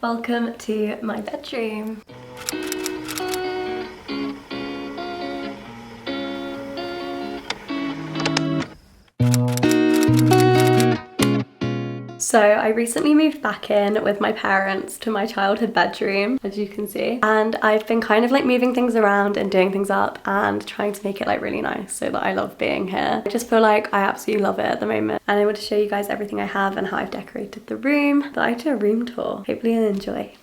Welcome to my bedroom. So I recently moved back in with my parents to my childhood bedroom, as you can see, and I've been kind of like moving things around and doing things up and trying to make it like really nice so that I love being here. I just feel like I absolutely love it at the moment, and I want to show you guys everything I have and how I've decorated the room. But I do a room tour. Hopefully you'll enjoy.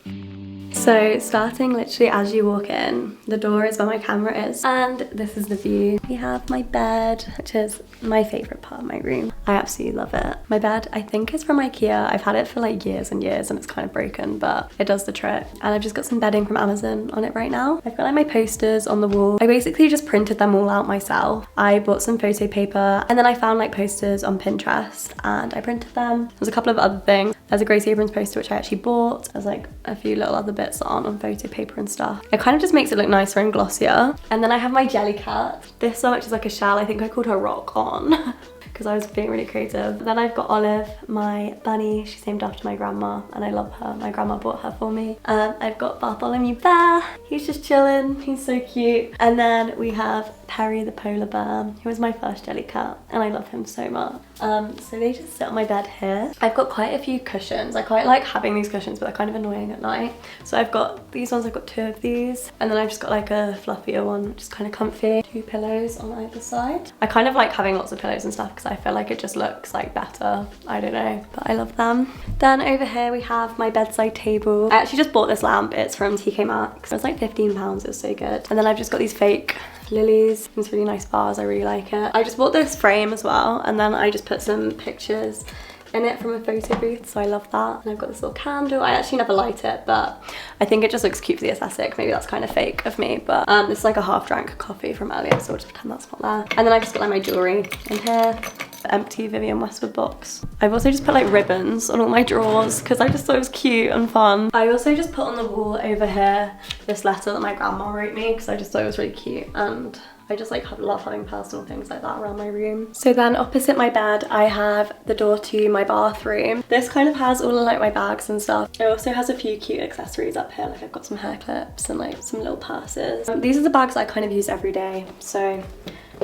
So starting literally as you walk in, the door is where my camera is, and this is the view. We have my bed, which is my favourite part of my room. I absolutely love it. My bed, I think, is from IKEA. I've had it for like years and years and it's kind of broken, but it does the trick. And I've just got some bedding from Amazon on it right now. I've got like my posters on the wall. I basically just printed them all out myself. I bought some photo paper and then I found like posters on Pinterest and I printed them. There's a couple of other things. There's a Gracie Abrams poster which I actually bought. There's like a few little other bits that aren't on photo paper and stuff. It kind of just makes it look nicer and glossier. And then I have my jelly cat. This one, which is like a shell. I think I called her Rock On because I was being really creative. Then I've got Olive, my bunny. She's named after my grandma and I love her. My grandma bought her for me. I've got Bartholomew Bear. He's just chilling. He's so cute. And then we have Perry the polar bear, who was my first jelly cat, and I love him so much. So they just sit on my bed here. I've got quite a few cushions. I quite like having these cushions, but they're kind of annoying at night. So I've got these ones, I've got 2 of these, and then I've just got like a fluffier one, which is kind of comfy. 2 pillows on either side. I kind of like having lots of pillows and stuff because I feel like it just looks like better. I don't know, but I love them. Then over here we have my bedside table. I actually just bought this lamp. It's from TK Maxx. It was like £15. It was so good. And then I've just got these fake lilies. It's really nice vase. I really like it. I just bought this frame as well, and then I just put some pictures in it from a photo booth, so I love that. And I've got this little candle. I actually never light it, but I think it just looks cute for the aesthetic. Maybe that's kind of fake of me, but this is like a half drank coffee from earlier, so I'll just pretend that's not there. And then I've just got like my jewellery in here. Empty Vivienne Westwood box. I've also just put like ribbons on all my drawers because I just thought it was cute and fun. I also just put on the wall over here this letter that my grandma wrote me because I just thought it was really cute, and I just like love having personal things like that around my room. So then opposite my bed I have the door to my bathroom. This kind of has all of like my bags and stuff. It also has a few cute accessories up here, like I've got some hair clips and like some little purses. These are the bags I kind of use every day, so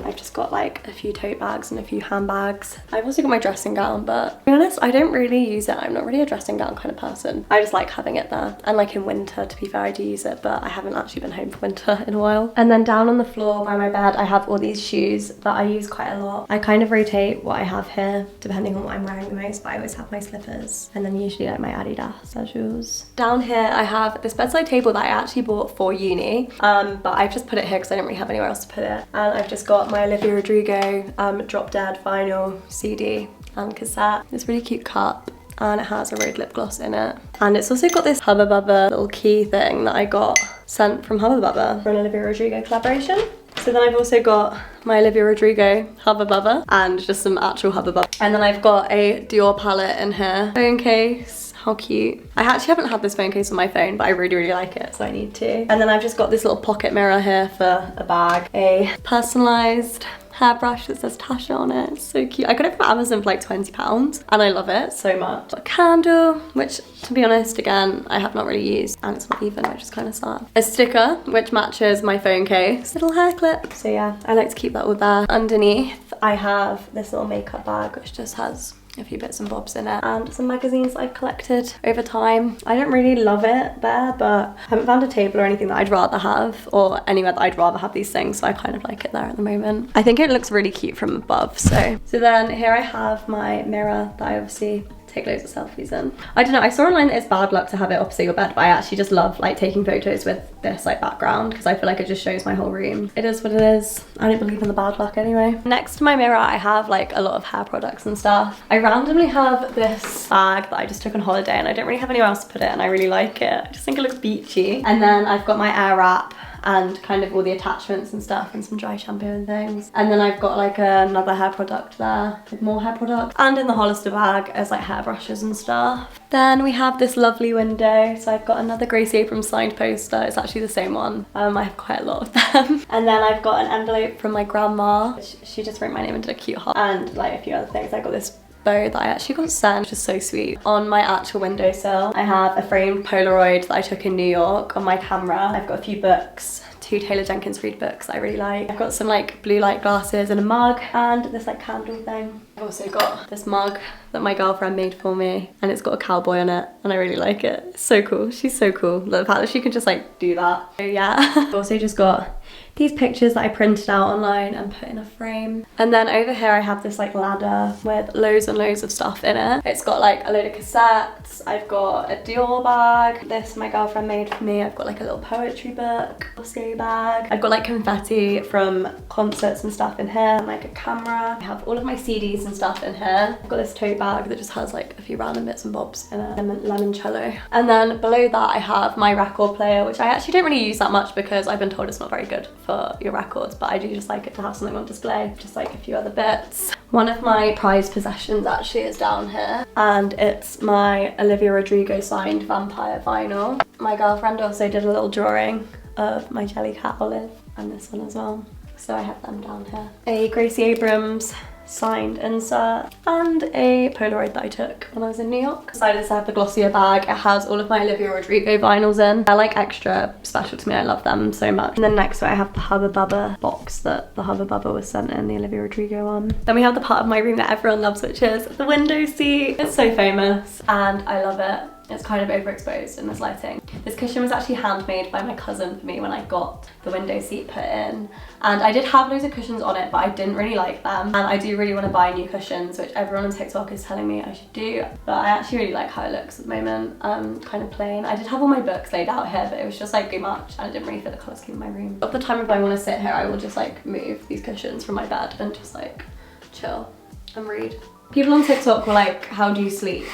I've just got like a few tote bags and a few handbags. I've also got my dressing gown, but to be honest, I don't really use it. I'm not really a dressing gown kind of person. I just like having it there. And like in winter, to be fair, I do use it, but I haven't actually been home for winter in a while. And then down on the floor by my bed, I have all these shoes that I use quite a lot. I kind of rotate what I have here depending on what I'm wearing the most, but I always have my slippers and then usually like my Adidas shoes. Down here, I have this bedside table that I actually bought for uni, but I've just put it here because I didn't really have anywhere else to put it. And I've just got my Olivia Rodrigo Drop Dead vinyl CD and cassette. This really cute cup, and it has a road lip gloss in it. And it's also got this Hubba Bubba little key thing that I got sent from Hubba Bubba for an Olivia Rodrigo collaboration. So then I've also got my Olivia Rodrigo Hubba Bubba and just some actual Hubba Bubba. And then I've got a Dior palette in here. Phone case. How cute. I actually haven't had this phone case on my phone, but I really, really like it, so I need to. And then I've just got this little pocket mirror here for a bag. A personalised hairbrush that says Tasha on it. It's so cute. I got it from Amazon for like £20 and I love it so much. A candle, which to be honest, again, I have not really used, and it's not even, which is kind of sad. A sticker, which matches my phone case. Little hair clip. So yeah, I like to keep that all there. Underneath, I have this little makeup bag, which just has a few bits and bobs in it, and some magazines I've collected over time. I don't really love it there, but I haven't found a table or anything that I'd rather have, or anywhere that I'd rather have these things, so I kind of like it there at the moment. I think it looks really cute from above, so then here I have my mirror that I obviously take loads of selfies in. I don't know, I saw online that it's bad luck to have it opposite your bed, but I actually just love like taking photos with this like background because I feel like it just shows my whole room. It is what it is. I don't believe in the bad luck anyway. Next to my mirror I have like a lot of hair products and stuff. I randomly have this bag that I just took on holiday and I don't really have anywhere else to put it, and I really like it. I just think it looks beachy. And then I've got my air wrap and kind of all the attachments and stuff and some dry shampoo and things. And then I've got like another hair product there, like more hair products. And in the Hollister bag as like hairbrushes and stuff. Then we have this lovely window. So I've got another Gracie Abrams signed poster. It's actually the same one. I have quite a lot of them. And then I've got an envelope from my grandma. She just wrote my name into a cute heart and like a few other things. I got this bow that I actually got sent, which is so sweet. On my actual windowsill, I have a framed Polaroid that I took in New York on my camera. I've got a few books, 2 Taylor Jenkins Reid books that I really like. I've got some like blue light glasses and a mug and this like candle thing. I've also got this mug that my girlfriend made for me and it's got a cowboy on it and I really like it. It's so cool. She's so cool. The fact that she can just like do that. So yeah. I've also just got these pictures that I printed out online and put in a frame. And then over here I have this like ladder with loads and loads of stuff in it. It's got like a load of cassettes. I've got a Dior bag. This my girlfriend made for me. I've got like a little poetry book, Bosco bag. I've got like confetti from concerts and stuff in here and like a camera. I have all of my CDs and stuff in here. I've got this tote bag that just has like a few random bits and bobs in it. Limoncello. And then below that I have my record player, which I actually don't really use that much because I've been told it's not very good for your records, but I do just like it to have something on display, just like a few other bits. One of my prized possessions actually is down here and it's my Olivia Rodrigo signed Vampire vinyl. My girlfriend also did a little drawing of my jelly cat Olive and this one as well, so I have them down here. A Gracie Abrams signed insert and a Polaroid that I took when I was in New York. Decided to have the Glossier bag. It has all of my Olivia Rodrigo vinyls in. They're like extra special to me. I love them so much. And then next to it I have the Hubba Bubba box that the Hubba Bubba was sent in, the Olivia Rodrigo one. Then we have the part of my room that everyone loves, which is the window seat. It's so famous and I love it. It's kind of overexposed in this lighting. This cushion was actually handmade by my cousin for me when I got the window seat put in. And I did have loads of cushions on it, but I didn't really like them. And I do really want to buy new cushions, which everyone on TikTok is telling me I should do. But I actually really like how it looks at the moment, kind of plain. I did have all my books laid out here, but it was just like too much and it didn't really fit the colour scheme of my room. At the time if I want to sit here, I will just like move these cushions from my bed and just like chill and read. People on TikTok were like, how do you sleep?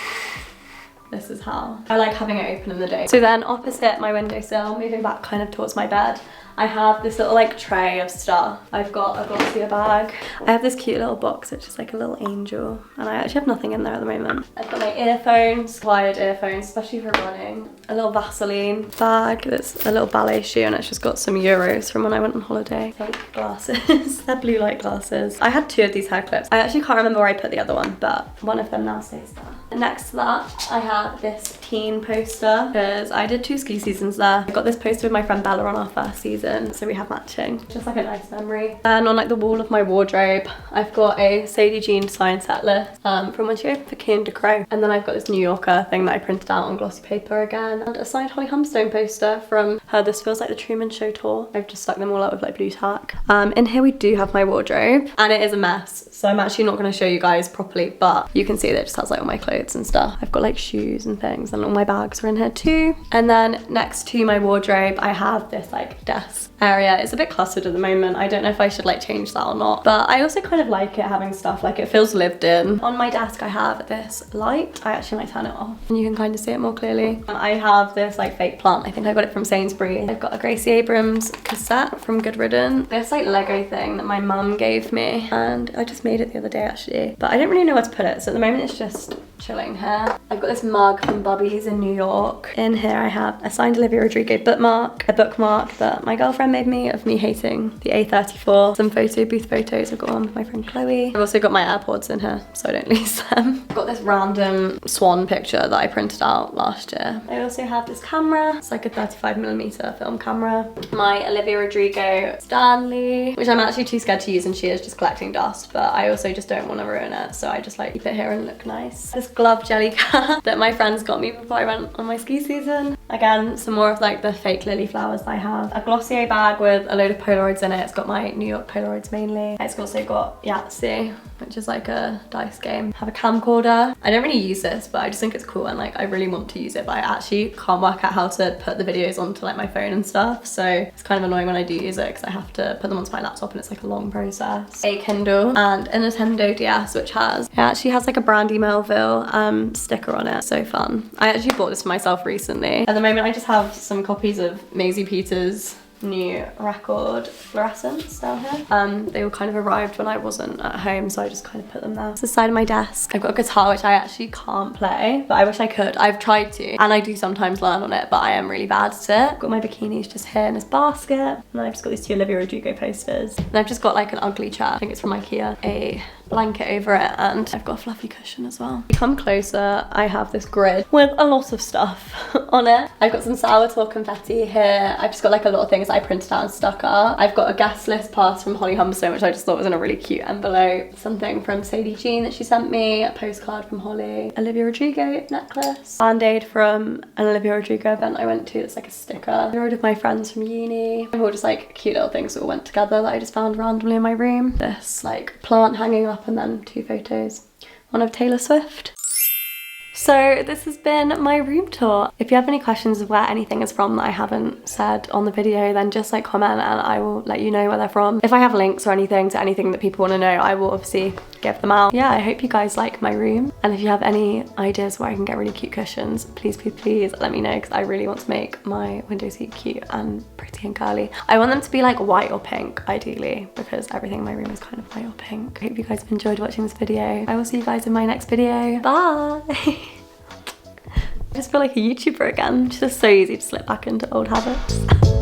This is how. I like having it open in the day. So then opposite my windowsill, moving back kind of towards my bed, I have this little like tray of stuff. I've got a Glossier bag. I have this cute little box which is like a little angel and I actually have nothing in there at the moment. I've got my earphones, wired earphones, especially for running. A little Vaseline bag that's a little ballet shoe and it's just got some euros from when I went on holiday. Like glasses, they're blue light glasses. I had 2 of these hair clips. I actually can't remember where I put the other one, but one of them now stays there. And next to that, I have this teen poster because I did 2 ski seasons there. I got this poster with my friend Bella on our first season, so we have matching. Just like a nice memory. And on like the wall of my wardrobe, I've got a Sadie Jean signed set list from when she opened for Key and Decor. And then I've got this New Yorker thing that I printed out on glossy paper again. And a signed Holly Humstone poster from her This Feels Like the Truman Show tour. I've just stuck them all up with like blue tack. In here we do have my wardrobe and it is a mess. So I'm actually not going to show you guys properly, but you can see that it just has like all my clothes and stuff. I've got like shoes and things and all my bags are in here too. And then next to my wardrobe, I have this like desk area. It's a bit cluttered at the moment. I don't know if I should like change that or not, but I also kind of like it having stuff, like it feels lived in. On my desk, I have this light. I actually might turn it off and you can kind of see it more clearly. And I have this like fake plant. I think I got it from Sainsbury's. I've got a Gracie Abrams cassette from Good Riddance. This like Lego thing that my mum gave me and I just made it the other day actually, but I don't really know where to put it. So at the moment it's just chilling here. I've got this mug from Bubby's in New York. In here I have a signed Olivia Rodrigo bookmark, a bookmark that my girlfriend made me of me hating the A34. Some photo booth photos I've got one with my friend Chloe. I've also got my AirPods in here so I don't lose them. I've got this random swan picture that I printed out last year. I also have this camera. It's like a 35mm film camera. My Olivia Rodrigo Stanley, which I'm actually too scared to use and she is just collecting dust, but I also just don't want to ruin it, so I just like keep it here and look nice. This glove jelly cat that my friends got me before I went on my ski season. Again, some more of like the fake lily flowers that I have. A Glossier bag with a load of Polaroids in it. It's got my New York Polaroids mainly. It's also got Yahtzee, which is like a dice game. I have a camcorder. I don't really use this, but I just think it's cool and like I really want to use it, but I actually can't work out how to put the videos onto like my phone and stuff, so it's kind of annoying when I do use it because I have to put them onto my laptop and it's like a long process. A Kindle and a Nintendo DS, which actually has like a Brandy Melville sticker on it. So fun. I actually bought this for myself recently. At the moment I just have some copies of Maisie Peters' new record Fluorescence down here. They all kind of arrived when I wasn't at home, so I just kind of put them there. It's the side of my desk. I've got a guitar which I actually can't play, but I wish I could. I've tried to, and I do sometimes learn on it, but I am really bad at it. I've got my bikinis just here in this basket, and then I've just got these 2 Olivia Rodrigo posters. And I've just got like an ugly chair. I think it's from IKEA. A blanket over it, and I've got a fluffy cushion as well. If you come closer, I have this grid with a lot of stuff on it. I've got some sourdough confetti here. I've just got like a lot of things I printed out and stuck up. I've got a guest list pass from Holly Humberstone, which I just thought was in a really cute envelope. Something from Sadie Jean that she sent me, a postcard from Holly, Olivia Rodrigo necklace, band-aid from an Olivia Rodrigo event I went to. It's like a sticker. I ordered my friends from uni. They're all just like cute little things that all went together that I just found randomly in my room. This like plant hanging up, and then 2 photos. One of Taylor Swift. So this has been my room tour. If you have any questions of where anything is from that I haven't said on the video, then just like comment and I will let you know where they're from. If I have links or anything to anything that people want to know, I will obviously give them out. Yeah, I hope you guys like my room. And if you have any ideas where I can get really cute cushions, please, please, please let me know, because I really want to make my window seat cute and pretty and curly. I want them to be like white or pink, ideally, because everything in my room is kind of white or pink. I hope you guys have enjoyed watching this video. I will see you guys in my next video. Bye! I just feel like a YouTuber again. It's just so easy to slip back into old habits.